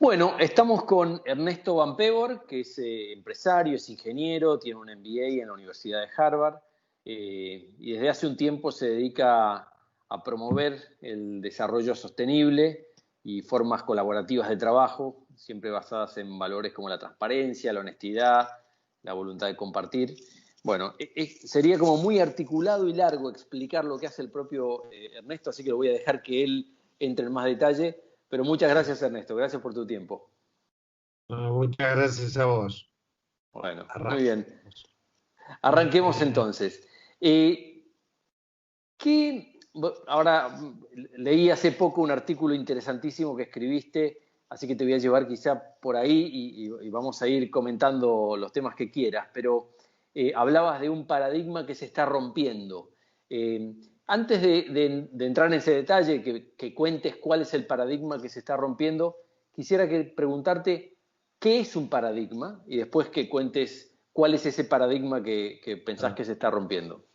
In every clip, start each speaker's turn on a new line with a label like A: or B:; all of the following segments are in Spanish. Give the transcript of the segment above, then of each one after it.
A: Bueno, estamos con Ernesto Van Pevoort, que es empresario, es ingeniero, tiene un MBA en la Universidad de Harvard y desde hace un tiempo se dedica a promover el desarrollo sostenible y formas colaborativas de trabajo, siempre basadas en valores como la transparencia, la honestidad, la voluntad de compartir. Bueno, sería como muy articulado y largo explicar lo que hace el propio Ernesto, así que lo voy a dejar que él entre en más detalle. Pero muchas gracias, Ernesto. Gracias por tu tiempo.
B: Muchas gracias a vos.
A: Bueno, muy bien.
B: Arrancamos.
A: Arranquemos entonces. Ahora leí hace poco un artículo interesantísimo que escribiste, así que te voy a llevar quizá por ahí y vamos a ir comentando los temas que quieras, pero hablabas de un paradigma que se está rompiendo. Antes de entrar en ese detalle, que cuentes cuál es el paradigma que se está rompiendo, quisiera preguntarte qué es un paradigma y después que cuentes cuál es ese paradigma que pensás que se está rompiendo.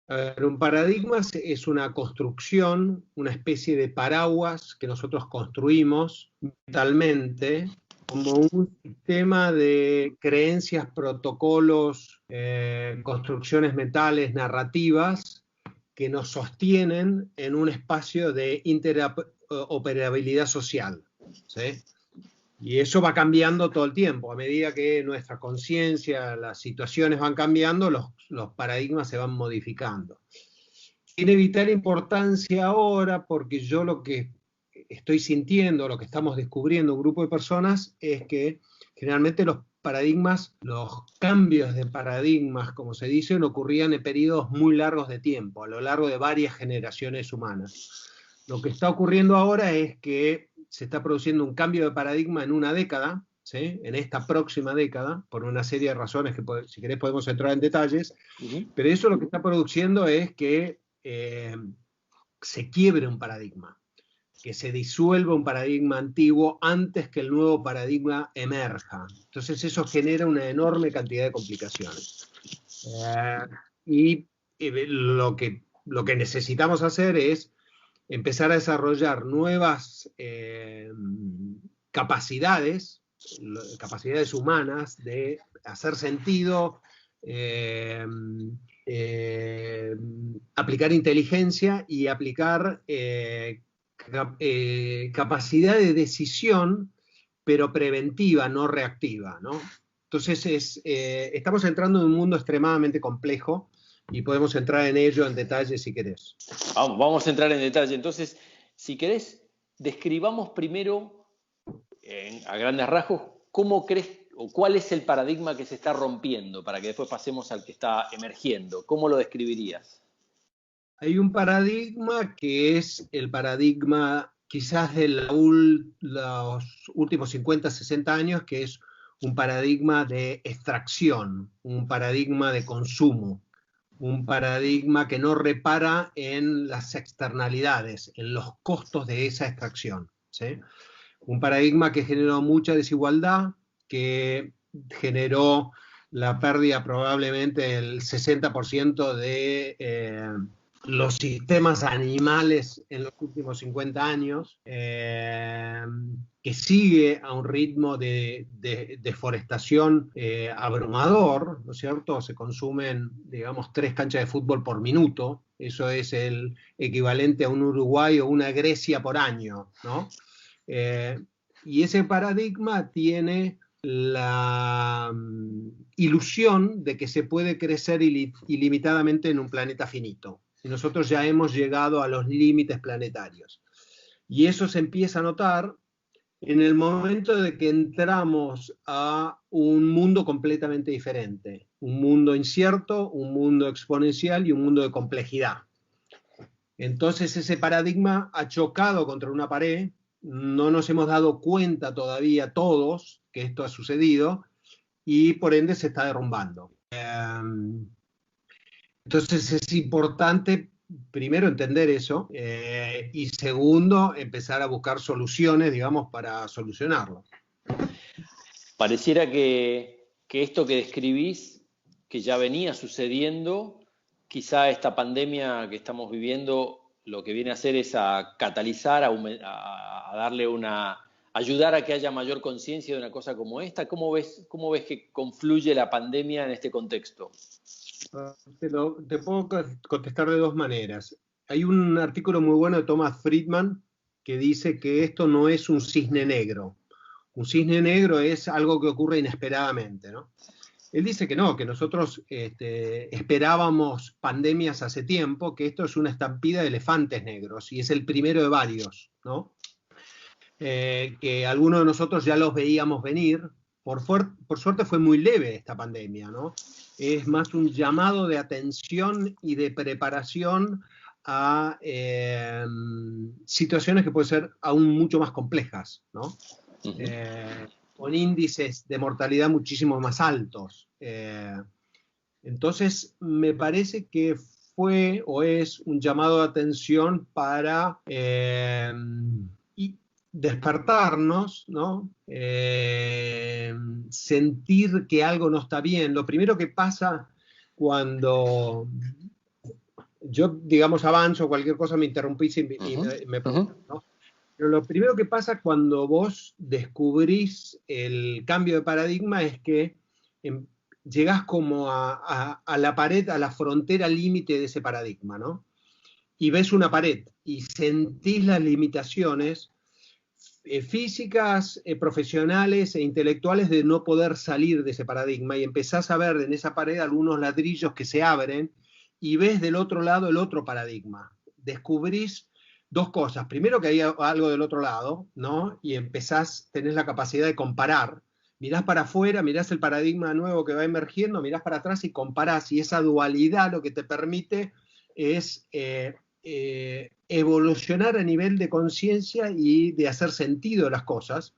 B: A ver, un paradigma es una construcción, una especie de paraguas que nosotros construimos mentalmente como un sistema de creencias, protocolos, construcciones mentales, narrativas que nos sostienen en un espacio de interoperabilidad social, ¿sí? Y eso va cambiando todo el tiempo. A medida que nuestra conciencia, las situaciones van cambiando, los paradigmas se van modificando. Tiene vital importancia ahora porque yo lo que estoy sintiendo, lo que estamos descubriendo un grupo de personas, es que generalmente los paradigmas, los cambios de paradigmas, como se dicen, ocurrían en periodos muy largos de tiempo, a lo largo de varias generaciones humanas. Lo que está ocurriendo ahora es que se está produciendo un cambio de paradigma en una década, ¿sí? En esta próxima década, por una serie de razones que si querés podemos entrar en detalles, pero eso lo que está produciendo es que se quiebre un paradigma, que se disuelva un paradigma antiguo antes que el nuevo paradigma emerja. Entonces eso genera una enorme cantidad de complicaciones. Y lo que necesitamos hacer es empezar a desarrollar nuevas capacidades humanas de hacer sentido, aplicar inteligencia y aplicar capacidad de decisión, pero preventiva, no reactiva, ¿no? Entonces estamos entrando en un mundo extremadamente complejo y podemos entrar en ello en detalle si querés.
A: Vamos a entrar en detalle. Entonces, si querés, describamos primero, a grandes rasgos, cómo crees o cuál es el paradigma que se está rompiendo para que después pasemos al que está emergiendo. ¿Cómo lo describirías?
B: Hay un paradigma que es el paradigma quizás de los últimos 50, 60 años, que es un paradigma de extracción, un paradigma de consumo, un paradigma que no repara en las externalidades, en los costos de esa extracción, ¿sí? Un paradigma que generó mucha desigualdad, que generó la pérdida probablemente del 60% de los sistemas animales en los últimos 50 años, que sigue a un ritmo de deforestación abrumador, ¿no es cierto? Se consumen, digamos, 3 canchas de fútbol por minuto, eso es el equivalente a un Uruguay o una Grecia por año, ¿no? Y ese paradigma tiene la ilusión de que se puede crecer ilimitadamente en un planeta finito. Y nosotros ya hemos llegado a los límites planetarios. Y eso se empieza a notar en el momento de que entramos a un mundo completamente diferente. Un mundo incierto, un mundo exponencial y un mundo de complejidad. Entonces ese paradigma ha chocado contra una pared. No nos hemos dado cuenta todavía todos que esto ha sucedido y por ende se está derrumbando. Entonces es importante primero entender eso y segundo empezar a buscar soluciones, digamos, para solucionarlo.
A: Pareciera que esto que describís, que ya venía sucediendo, quizá esta pandemia que estamos viviendo lo que viene a hacer es a catalizar, a darle ayudar a que haya mayor conciencia de una cosa como esta? ¿Cómo ves que confluye la pandemia en este contexto?
B: Te puedo contestar de dos maneras. Hay un artículo muy bueno de Thomas Friedman que dice que esto no es un cisne negro. Un cisne negro es algo que ocurre inesperadamente, ¿no? Él dice que no, que nosotros esperábamos pandemias hace tiempo, que esto es una estampida de elefantes negros y es el primero de varios, ¿no? Que algunos de nosotros ya los veíamos venir. Por suerte fue muy leve esta pandemia, ¿no? Es más un llamado de atención y de preparación a situaciones que pueden ser aún mucho más complejas, ¿no? Con índices de mortalidad muchísimo más altos. Entonces, me parece que fue o es un llamado de atención para despertarnos, ¿no? Sentir que algo no está bien. Lo primero que pasa cuando yo, digamos, avanzo, cualquier cosa me interrumpís y me ¿no? Pero lo primero que pasa cuando vos descubrís el cambio de paradigma es que llegás como a la pared, a la frontera límite de ese paradigma, ¿no? Y ves una pared y sentís las limitaciones físicas, profesionales e intelectuales de no poder salir de ese paradigma, y empezás a ver en esa pared algunos ladrillos que se abren y ves del otro lado el otro paradigma. Descubrís dos cosas. Primero, que hay algo del otro lado, ¿no? Y tenés la capacidad de comparar. Mirás para afuera, mirás el paradigma nuevo que va emergiendo, mirás para atrás y comparás. Y esa dualidad lo que te permite es evolucionar a nivel de conciencia y de hacer sentido de las cosas.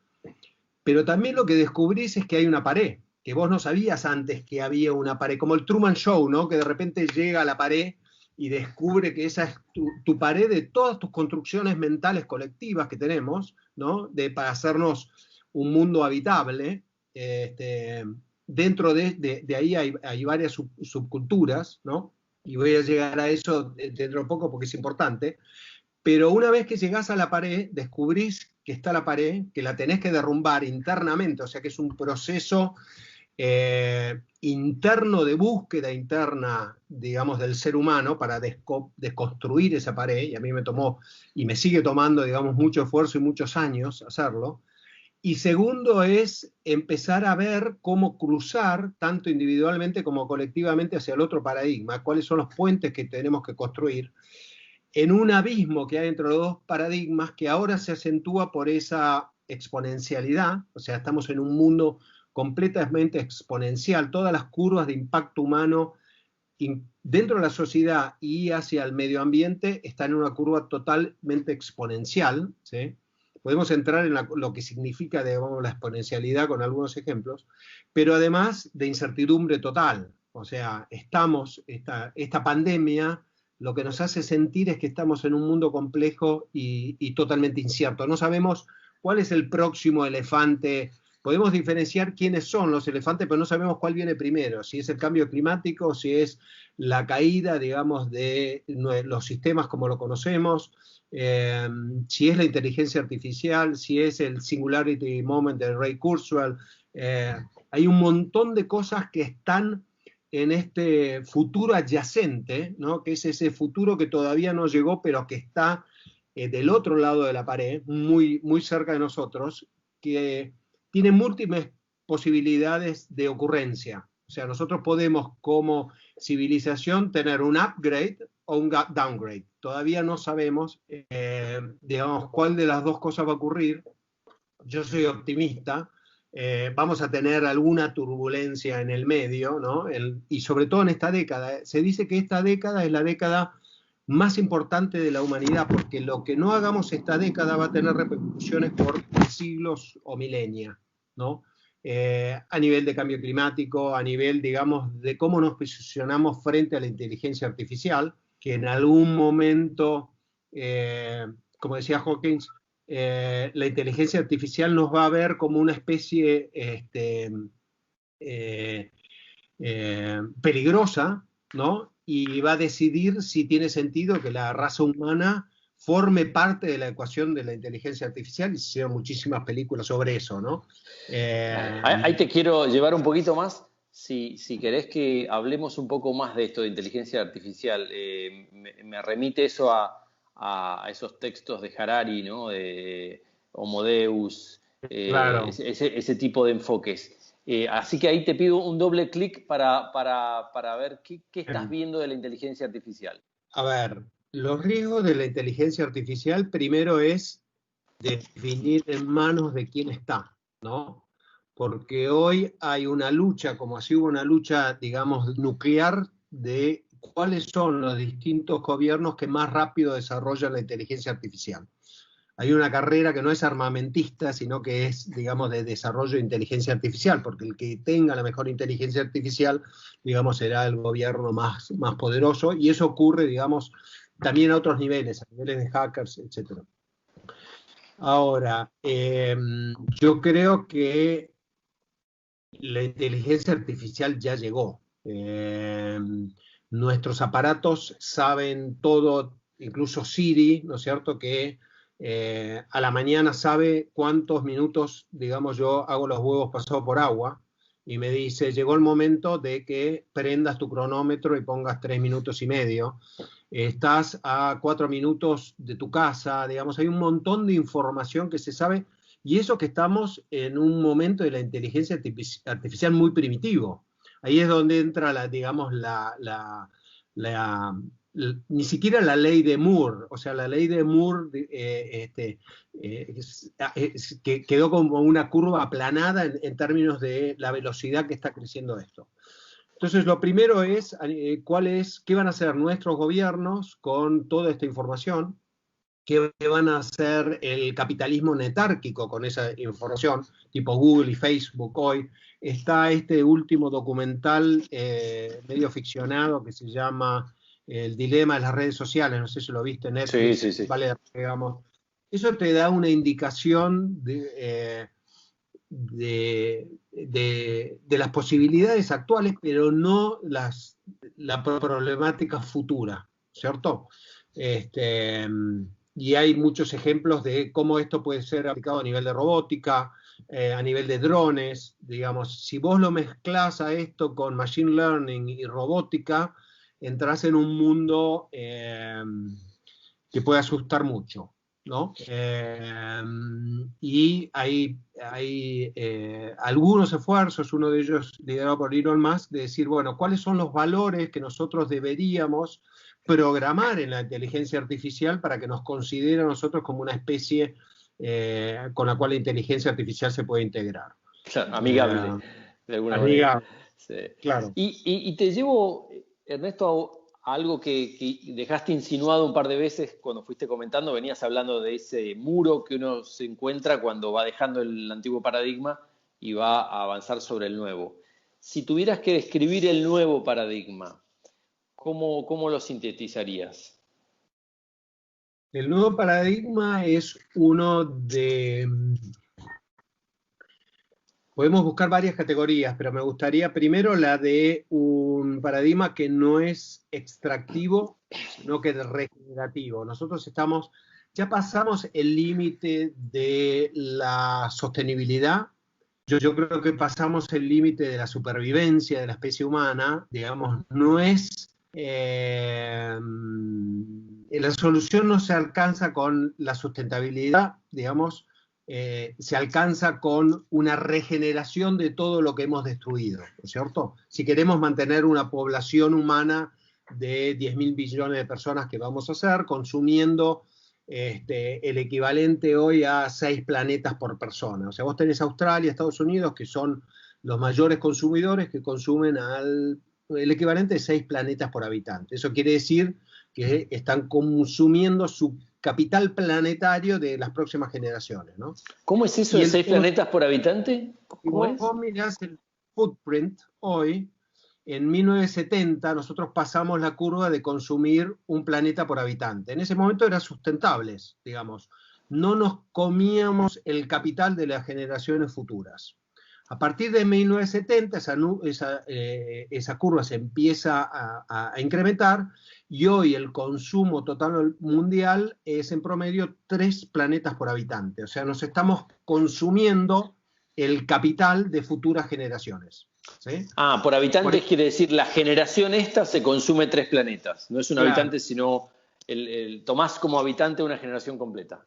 B: Pero también lo que descubrís es que hay una pared, que vos no sabías antes que había una pared, como el Truman Show, ¿no? Que de repente llega a la pared y descubre que esa es tu pared de todas tus construcciones mentales colectivas que tenemos, ¿no? Para hacernos un mundo habitable. Dentro de ahí hay varias subculturas, ¿no? Y voy a llegar a eso dentro de poco porque es importante. Pero una vez que llegás a la pared, descubrís que está la pared, que la tenés que derrumbar internamente, o sea que es un proceso interno, de búsqueda interna, digamos, del ser humano para desconstruir esa pared, y a mí me tomó, y me sigue tomando, digamos, mucho esfuerzo y muchos años hacerlo. Y segundo es empezar a ver cómo cruzar, tanto individualmente como colectivamente, hacia el otro paradigma, cuáles son los puentes que tenemos que construir en un abismo que hay entre los dos paradigmas, que ahora se acentúa por esa exponencialidad. O sea, estamos en un mundo completamente exponencial. Todas las curvas de impacto humano dentro de la sociedad y hacia el medio ambiente están en una curva totalmente exponencial, ¿sí? Podemos entrar en lo que significa, digamos, la exponencialidad con algunos ejemplos, pero además de incertidumbre total. O sea, esta pandemia lo que nos hace sentir es que estamos en un mundo complejo y totalmente incierto. No sabemos cuál es el próximo elefante. Podemos diferenciar quiénes son los elefantes, pero no sabemos cuál viene primero, si es el cambio climático, si es la caída, digamos, de los sistemas como lo conocemos, si es la inteligencia artificial, si es el Singularity Moment de Ray Kurzweil. Hay un montón de cosas que están en este futuro adyacente, ¿no? Que es ese futuro que todavía no llegó, pero que está del otro lado de la pared, muy, muy cerca de nosotros, que tiene múltiples posibilidades de ocurrencia. O sea, nosotros podemos como civilización tener un upgrade o un downgrade. Todavía no sabemos, digamos, cuál de las dos cosas va a ocurrir. Yo soy optimista. Vamos a tener alguna turbulencia en el medio, ¿no? Y sobre todo en esta década. Se dice que esta década es la década más importante de la humanidad, porque lo que no hagamos esta década va a tener repercusiones por siglos o milenias, ¿no? A nivel de cambio climático, a nivel, digamos, de cómo nos posicionamos frente a la inteligencia artificial, que en algún momento, como decía Hawkins, la inteligencia artificial nos va a ver como una especie peligrosa, ¿no? Y va a decidir si tiene sentido que la raza humana forme parte de la ecuación de la inteligencia artificial, y se hicieron muchísimas películas sobre eso, ¿no?
A: Ahí te quiero llevar un poquito más. Si querés que hablemos un poco más de esto de inteligencia artificial, me remite eso a esos textos de Harari, ¿no? De Homo Deus,
B: Claro.
A: ese tipo de enfoques. Así que ahí te pido un doble clic para ver qué estás viendo de la inteligencia artificial.
B: A ver, los riesgos de la inteligencia artificial primero es definir en manos de quién está, ¿no? Porque hoy hay una lucha, como así hubo una lucha, digamos, nuclear, de cuáles son los distintos gobiernos que más rápido desarrollan la inteligencia artificial. Hay una carrera que no es armamentista, sino que es, digamos, de desarrollo de inteligencia artificial, porque el que tenga la mejor inteligencia artificial, digamos, será el gobierno más poderoso, y eso ocurre, digamos, también a otros niveles, a niveles de hackers, etc. Ahora, yo creo que la inteligencia artificial ya llegó. Nuestros aparatos saben todo, incluso Siri, ¿no es cierto?, que a la mañana sabe cuántos minutos, digamos, yo hago los huevos pasados por agua, y me dice, llegó el momento de que prendas tu cronómetro y pongas 3 minutos y medio. Estás a 4 minutos de tu casa, digamos, hay un montón de información que se sabe, y eso que estamos en un momento de la inteligencia artificial muy primitivo. Ahí es donde entra, digamos, ni siquiera la ley de Moore, o sea, la ley de Moore que quedó como una curva aplanada en términos de la velocidad que está creciendo esto. Entonces, lo primero es, qué van a hacer nuestros gobiernos con toda esta información, qué van a hacer el capitalismo netárquico con esa información, tipo Google y Facebook hoy. Está este último documental medio ficcionado que se llama El dilema de las redes sociales, no sé si lo viste en Netflix.
A: Sí.
B: Vale, digamos. Eso te da una indicación de las posibilidades actuales, pero no la problemática futura, ¿cierto? Y hay muchos ejemplos de cómo esto puede ser aplicado a nivel de robótica, a nivel de drones, digamos. Si vos lo mezclás a esto con machine learning y robótica, entras en un mundo que puede asustar mucho, ¿no? Y hay algunos esfuerzos, uno de ellos liderado por Elon Musk, de decir, bueno, ¿cuáles son los valores que nosotros deberíamos programar en la inteligencia artificial para que nos considere a nosotros como una especie con la cual la inteligencia artificial se puede integrar?
A: Claro, amigable, de alguna manera. Sí.
B: Claro.
A: Y te llevo, Ernesto, a algo que dejaste insinuado un par de veces cuando fuiste comentando, venías hablando de ese muro que uno se encuentra cuando va dejando el antiguo paradigma y va a avanzar sobre el nuevo. Si tuvieras que describir el nuevo paradigma, ¿cómo lo sintetizarías?
B: El nuevo paradigma es uno de... Podemos buscar varias categorías, pero me gustaría primero la de un paradigma que no es extractivo, sino que es regenerativo. Nosotros ya pasamos el límite de la sostenibilidad. Yo creo que pasamos el límite de la supervivencia de la especie humana, digamos, no es... la solución no se alcanza con la sustentabilidad, digamos, se alcanza con una regeneración de todo lo que hemos destruido, ¿no es cierto? Si queremos mantener una población humana de 10.000 billones de personas que vamos a hacer, consumiendo el equivalente hoy a 6 planetas por persona. O sea, vos tenés Australia, Estados Unidos, que son los mayores consumidores, que consumen el equivalente de 6 planetas por habitante. Eso quiere decir que están consumiendo su capital planetario de las próximas generaciones, ¿no?
A: ¿Cómo es eso de 6 planetas por habitante? ¿Cómo es?
B: Vos mirás el footprint hoy, en 1970 nosotros pasamos la curva de consumir un planeta por habitante. En ese momento eran sustentables, digamos. No nos comíamos el capital de las generaciones futuras. A partir de 1970 esa curva se empieza a incrementar y hoy el consumo total mundial es en promedio 3 planetas por habitante. O sea, nos estamos consumiendo el capital de futuras generaciones. ¿Sí?
A: Por habitantes quiere decir la generación esta se consume 3 planetas. No es un habitante, sino tomás como habitante una generación completa.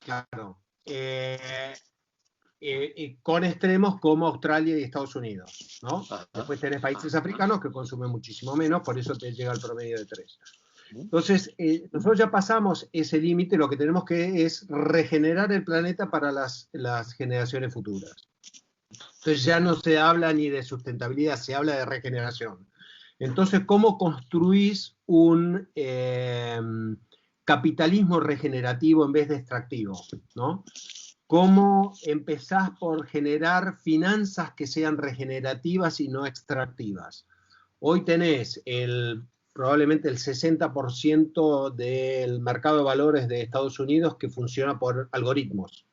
B: Claro. Con extremos como Australia y Estados Unidos, ¿no? Después tenés países africanos que consumen muchísimo menos, por eso te llega al promedio de 3. Entonces, nosotros ya pasamos ese límite, lo que tenemos que es regenerar el planeta para las generaciones futuras. Entonces ya no se habla ni de sustentabilidad, se habla de regeneración. Entonces, ¿cómo construís un capitalismo regenerativo en vez de extractivo, ¿no? ¿Cómo empezás por generar finanzas que sean regenerativas y no extractivas? Hoy tenés probablemente el 60% del mercado de valores de Estados Unidos que funciona por algoritmos.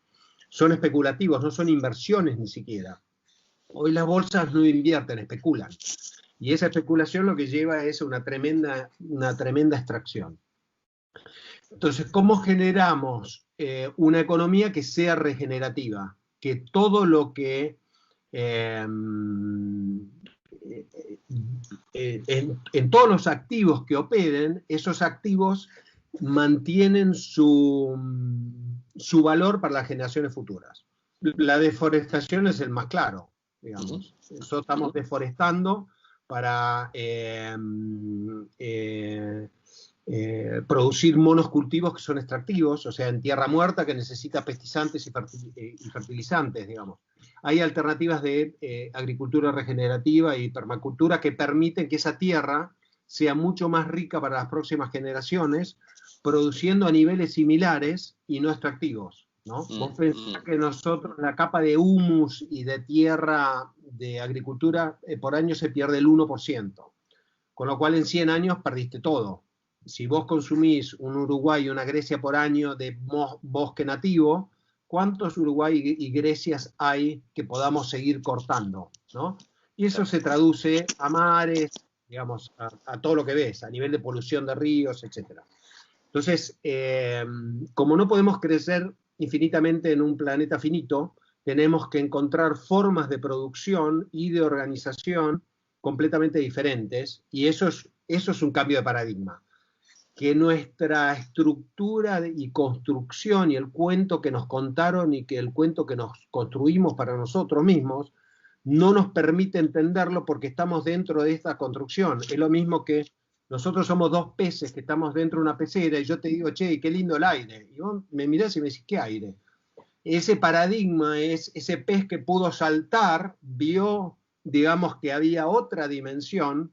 B: Son especulativos, no son inversiones ni siquiera. Hoy las bolsas no invierten, especulan. Y esa especulación lo que lleva es una tremenda extracción. Entonces, ¿cómo generamos una economía que sea regenerativa? Que todo lo que en todos los activos que operen, esos activos mantienen su valor para las generaciones futuras. La deforestación es el más claro, digamos. Nosotros estamos deforestando para producir monocultivos que son extractivos, o sea, en tierra muerta que necesita pestizantes y fertilizantes, digamos. Hay alternativas de agricultura regenerativa y permacultura que permiten que esa tierra sea mucho más rica para las próximas generaciones, produciendo a niveles similares y no extractivos, ¿no? Vos pensás que nosotros la capa de humus y de tierra de agricultura por año se pierde el 1%, con lo cual en 100 años perdiste todo. Si vos consumís un Uruguay y una Grecia por año de bosque nativo, ¿cuántos Uruguay y Grecias hay que podamos seguir cortando, ¿no? Y eso se traduce a mares, digamos, a todo lo que ves, a nivel de polución de ríos, etc. Entonces, como no podemos crecer infinitamente en un planeta finito, tenemos que encontrar formas de producción y de organización completamente diferentes, y eso es un cambio de paradigma. Que nuestra estructura y construcción y el cuento que nos contaron y que el cuento que nos construimos para nosotros mismos no nos permite entenderlo porque estamos dentro de esta construcción. Es lo mismo que nosotros somos 2 peces que estamos dentro de una pecera y yo te digo, che, qué lindo el aire. Y vos me mirás y me decís, ¿qué aire? Ese paradigma es ese pez que pudo saltar, vio, digamos, que había otra dimensión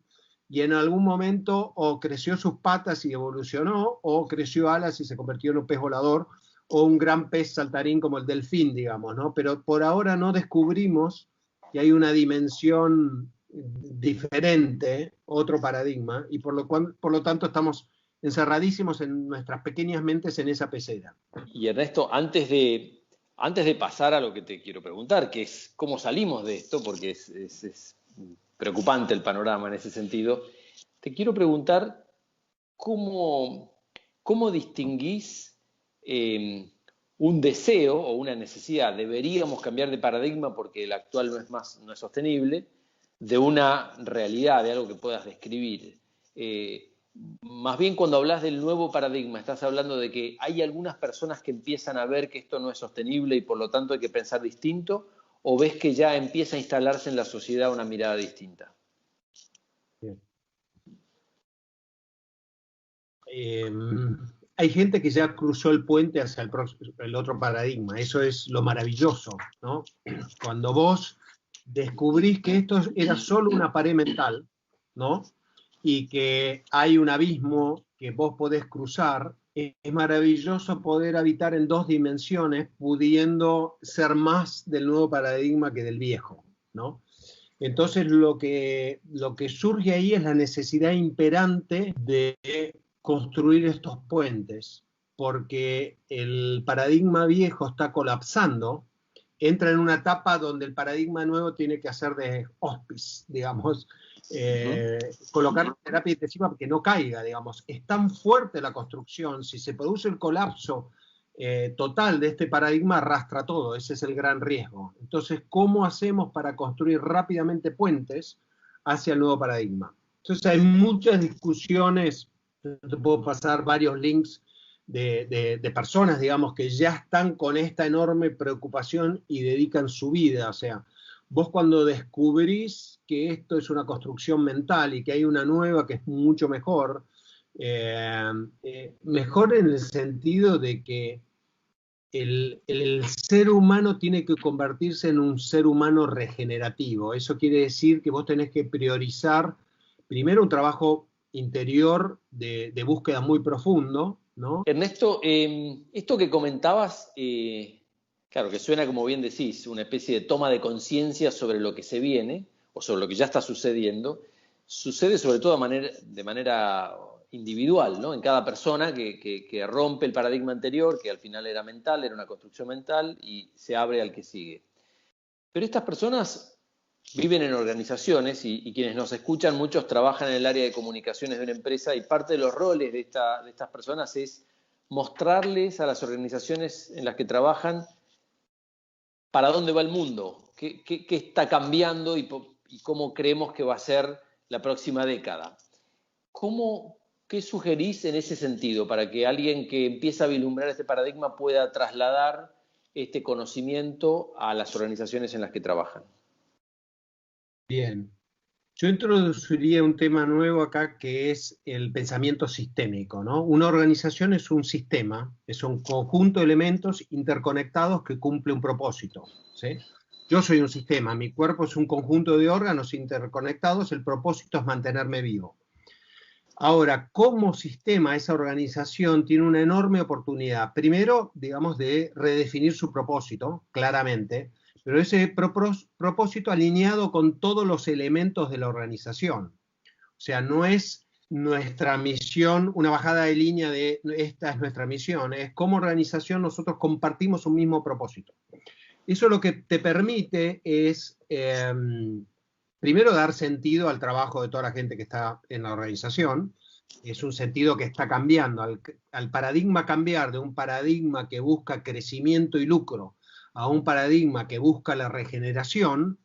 B: y en algún momento o creció sus patas y evolucionó, o creció alas y se convirtió en un pez volador, o un gran pez saltarín como el delfín, digamos, ¿no? Pero por ahora no descubrimos que hay una dimensión diferente, otro paradigma, y por lo tanto estamos encerradísimos en nuestras pequeñas mentes en esa pecera.
A: Y Ernesto, antes de pasar a lo que te quiero preguntar, que es cómo salimos de esto, porque es preocupante el panorama en ese sentido, te quiero preguntar cómo distinguís un deseo o una necesidad, deberíamos cambiar de paradigma porque el actual no es sostenible, de una realidad, de algo que puedas describir. Más bien cuando hablas del nuevo paradigma, estás hablando de que hay algunas personas que empiezan a ver que esto no es sostenible y por lo tanto hay que pensar distinto, ¿o ves que ya empieza a instalarse en la sociedad una mirada distinta?
B: Hay gente que ya cruzó el puente hacia el otro paradigma. Eso es lo maravilloso, ¿no? Cuando vos descubrís que esto era solo una pared mental, ¿no? Y que hay un abismo que vos podés cruzar, es maravilloso poder habitar en 2 dimensiones, pudiendo ser más del nuevo paradigma que del viejo, ¿no? Entonces lo que surge ahí es la necesidad imperante de construir estos puentes, porque el paradigma viejo está colapsando entra en una etapa donde el paradigma nuevo tiene que hacer de hospice, digamos, colocar la terapia intensiva para que no caiga, digamos. Es tan fuerte la construcción, si se produce el colapso total de este paradigma, arrastra todo, ese es el gran riesgo. Entonces, ¿cómo hacemos para construir rápidamente puentes hacia el nuevo paradigma? Entonces, hay muchas discusiones, te puedo pasar varios links de personas, digamos, que ya están con esta enorme preocupación y dedican su vida. O sea, vos cuando descubrís que esto es una construcción mental y que hay una nueva que es mucho mejor, mejor en el sentido de que el ser humano tiene que convertirse en un ser humano regenerativo. Eso quiere decir que vos tenés que priorizar primero un trabajo interior de búsqueda muy profundo, ¿no?
A: Ernesto, esto que comentabas, claro, que suena, como bien decís, una especie de toma de conciencia sobre lo que se viene o sobre lo que ya está sucediendo. Sucede sobre todo de manera individual, ¿no? En cada persona que rompe el paradigma anterior, que al final era mental, era una construcción mental, y se abre al que sigue. Pero estas personas viven en organizaciones y quienes nos escuchan, muchos trabajan en el área de comunicaciones de una empresa, y parte de los roles de estas personas es mostrarles a las organizaciones en las que trabajan para dónde va el mundo, qué está cambiando y cómo creemos que va a ser la próxima década. ¿Qué sugerís en ese sentido para que alguien que empieza a vislumbrar este paradigma pueda trasladar este conocimiento a las organizaciones en las que trabajan?
B: Bien. Yo introduciría un tema nuevo acá que es el pensamiento sistémico, ¿no? Una organización es un sistema, es un conjunto de elementos interconectados que cumple un propósito, ¿sí? Yo soy un sistema, mi cuerpo es un conjunto de órganos interconectados, el propósito es mantenerme vivo. Ahora, como sistema, esa organización tiene una enorme oportunidad, primero, digamos, de redefinir su propósito, claramente, pero ese propósito alineado con todos los elementos de la organización. O sea, no es nuestra misión una bajada de línea de esta es nuestra misión, es como organización nosotros compartimos un mismo propósito. Eso lo que te permite es, primero, dar sentido al trabajo de toda la gente que está en la organización. Es un sentido que está cambiando. Al paradigma cambiar de un paradigma que busca crecimiento y lucro a un paradigma que busca la regeneración,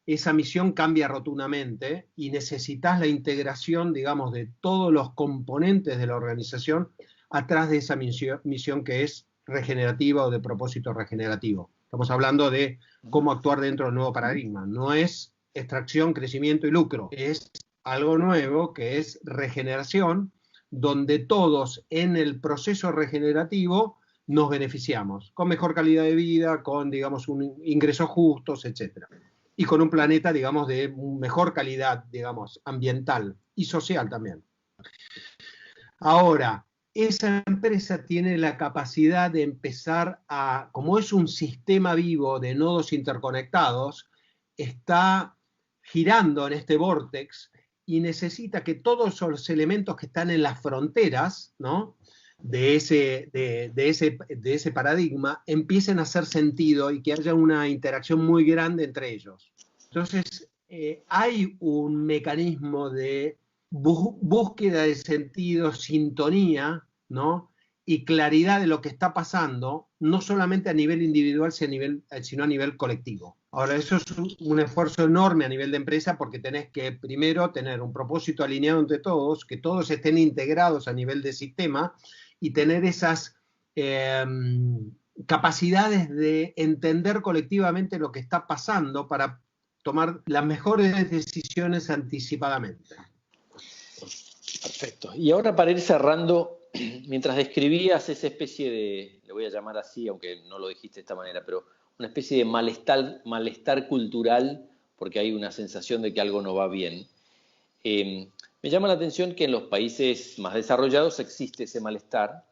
B: esa misión cambia rotundamente y necesitas la integración, digamos, de todos los componentes de la organización atrás de esa misión que es regenerativa o de propósito regenerativo. Estamos hablando de cómo actuar dentro del nuevo paradigma. No es extracción, crecimiento y lucro. Es algo nuevo que es regeneración, donde todos en el proceso regenerativo nos beneficiamos, con mejor calidad de vida, con, digamos, ingresos justos, etc. Y con un planeta, digamos, de mejor calidad, digamos, ambiental y social también. Ahora, esa empresa tiene la capacidad de empezar a, como es un sistema vivo de nodos interconectados, está girando en este vórtex y necesita que todos los elementos que están en las fronteras, ¿no?, de ese paradigma empiecen a hacer sentido y que haya una interacción muy grande entre ellos. Entonces, hay un mecanismo de búsqueda de sentido, sintonía, ¿no?, y claridad de lo que está pasando, no solamente a nivel individual, sino a nivel colectivo. Ahora, eso es un esfuerzo enorme a nivel de empresa porque tenés que primero tener un propósito alineado entre todos, que todos estén integrados a nivel de sistema y tener esas capacidades de entender colectivamente lo que está pasando para tomar las mejores decisiones anticipadamente.
A: Perfecto. Y ahora, para ir cerrando, mientras describías esa especie de, le voy a llamar así, aunque no lo dijiste de esta manera, pero una especie de malestar cultural, porque hay una sensación de que algo no va bien. Me llama la atención que en los países más desarrollados existe ese malestar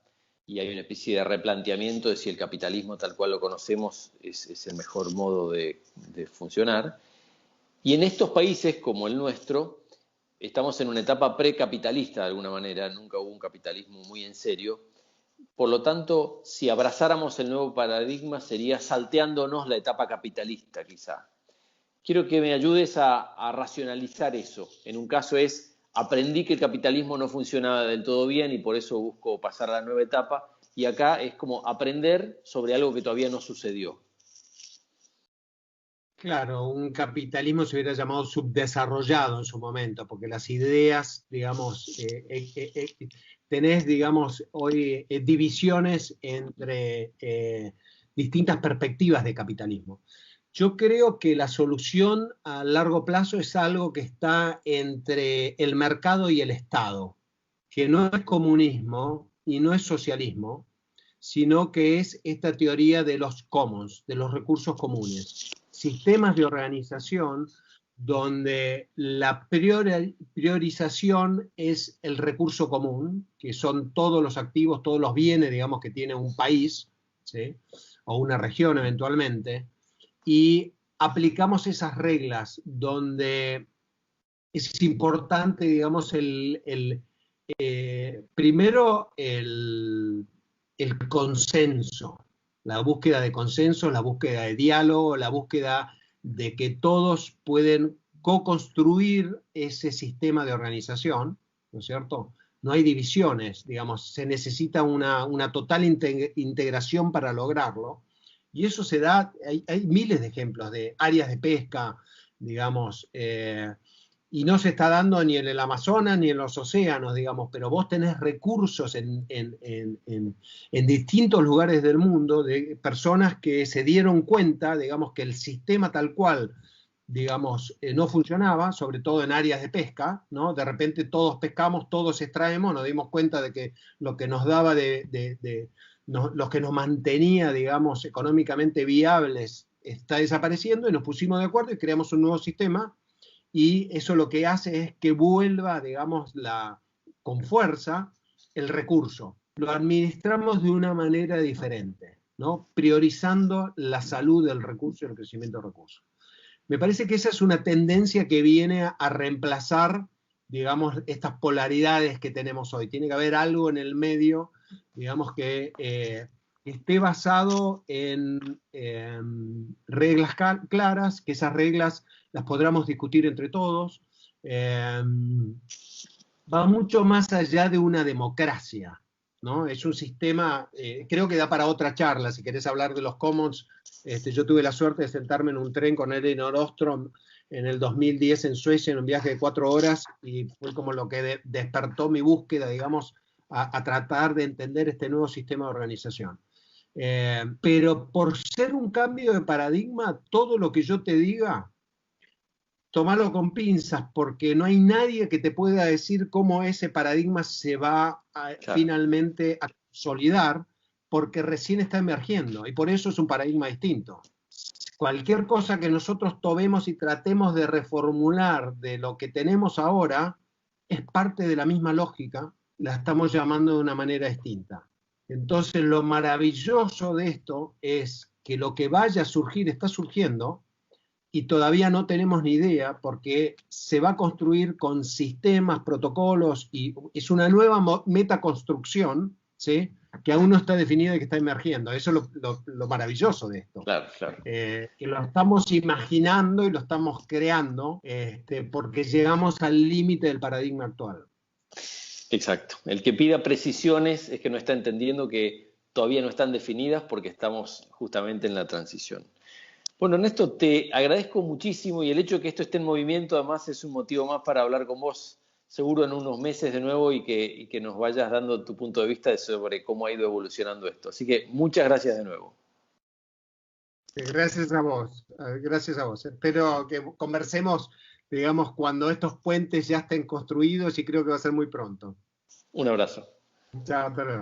A: y hay una especie de replanteamiento de si el capitalismo tal cual lo conocemos es el mejor modo de funcionar. Y en estos países, como el nuestro, estamos en una etapa precapitalista de alguna manera, nunca hubo un capitalismo muy en serio, Por lo tanto, si abrazáramos el nuevo paradigma, sería salteándonos la etapa capitalista, quizá. Quiero que me ayudes a racionalizar eso. En un caso es, aprendí que el capitalismo no funcionaba del todo bien y por eso busco pasar a la nueva etapa. Y acá es como aprender sobre algo que todavía no sucedió.
B: Claro, un capitalismo se hubiera llamado subdesarrollado en su momento, porque las ideas, digamos, tenés, digamos, hoy divisiones entre distintas perspectivas de capitalismo. Yo creo que la solución a largo plazo es algo que está entre el mercado y el Estado, que no es comunismo y no es socialismo, sino que es esta teoría de los commons, de los recursos comunes. Sistemas de organización donde la priorización es el recurso común, que son todos los activos, todos los bienes, digamos, que tiene un país, ¿sí? O una región eventualmente, y aplicamos esas reglas donde es importante, digamos, primero el consenso, la búsqueda de consenso, la búsqueda de diálogo, la búsqueda de que todos pueden co-construir ese sistema de organización, ¿no es cierto? No hay divisiones, digamos, se necesita una total integración para lograrlo. Y eso se da, hay miles de ejemplos de áreas de pesca, digamos, y no se está dando ni en el Amazonas ni en los océanos, digamos, pero vos tenés recursos en distintos lugares del mundo de personas que se dieron cuenta, digamos, que el sistema tal cual, digamos, no funcionaba, sobre todo en áreas de pesca, ¿no? De repente todos pescamos, todos extraemos, nos dimos cuenta de que lo que nos daba lo que nos mantenía, digamos, económicamente viables está desapareciendo y nos pusimos de acuerdo y creamos un nuevo sistema y eso lo que hace es que vuelva, digamos, con fuerza el recurso. Lo administramos de una manera diferente, ¿no? Priorizando la salud del recurso y el crecimiento del recurso. Me parece que esa es una tendencia que viene a reemplazar, digamos, estas polaridades que tenemos hoy. Tiene que haber algo en el medio, digamos, que esté basado en reglas claras, que esas reglas las podamos discutir entre todos. Va mucho más allá de una democracia, ¿no? Es un sistema, creo que da para otra charla, si querés hablar de los commons. Yo tuve la suerte de sentarme en un tren con Elinor Ostrom en el 2010 en Suecia, en un viaje de 4 horas, y fue como lo que despertó mi búsqueda, digamos, a tratar de entender este nuevo sistema de organización. Pero por ser un cambio de paradigma, todo lo que yo te diga, tomalo con pinzas, porque no hay nadie que te pueda decir cómo ese paradigma se va finalmente a consolidar, porque recién está emergiendo, y por eso es un paradigma distinto. Cualquier cosa que nosotros tomemos y tratemos de reformular de lo que tenemos ahora, es parte de la misma lógica, la estamos llamando de una manera distinta. Entonces, lo maravilloso de esto es que lo que vaya a surgir está surgiendo, y todavía no tenemos ni idea porque se va a construir con sistemas, protocolos, y es una nueva metaconstrucción, ¿sí? Que aún no está definida y que está emergiendo. Eso es lo maravilloso de esto.
A: Claro, claro.
B: Que lo estamos imaginando y lo estamos creando porque llegamos al límite del paradigma actual.
A: Exacto. El que pida precisiones es que no está entendiendo que todavía no están definidas porque estamos justamente en la transición. Bueno, Ernesto, te agradezco muchísimo y el hecho de que esto esté en movimiento además es un motivo más para hablar con vos seguro en unos meses de nuevo y que nos vayas dando tu punto de vista sobre cómo ha ido evolucionando esto. Así que muchas gracias de nuevo.
B: Gracias a vos, gracias a vos. Espero que conversemos, digamos, cuando estos puentes ya estén construidos y creo que va a ser muy pronto.
A: Un abrazo.
B: Chao, hasta luego.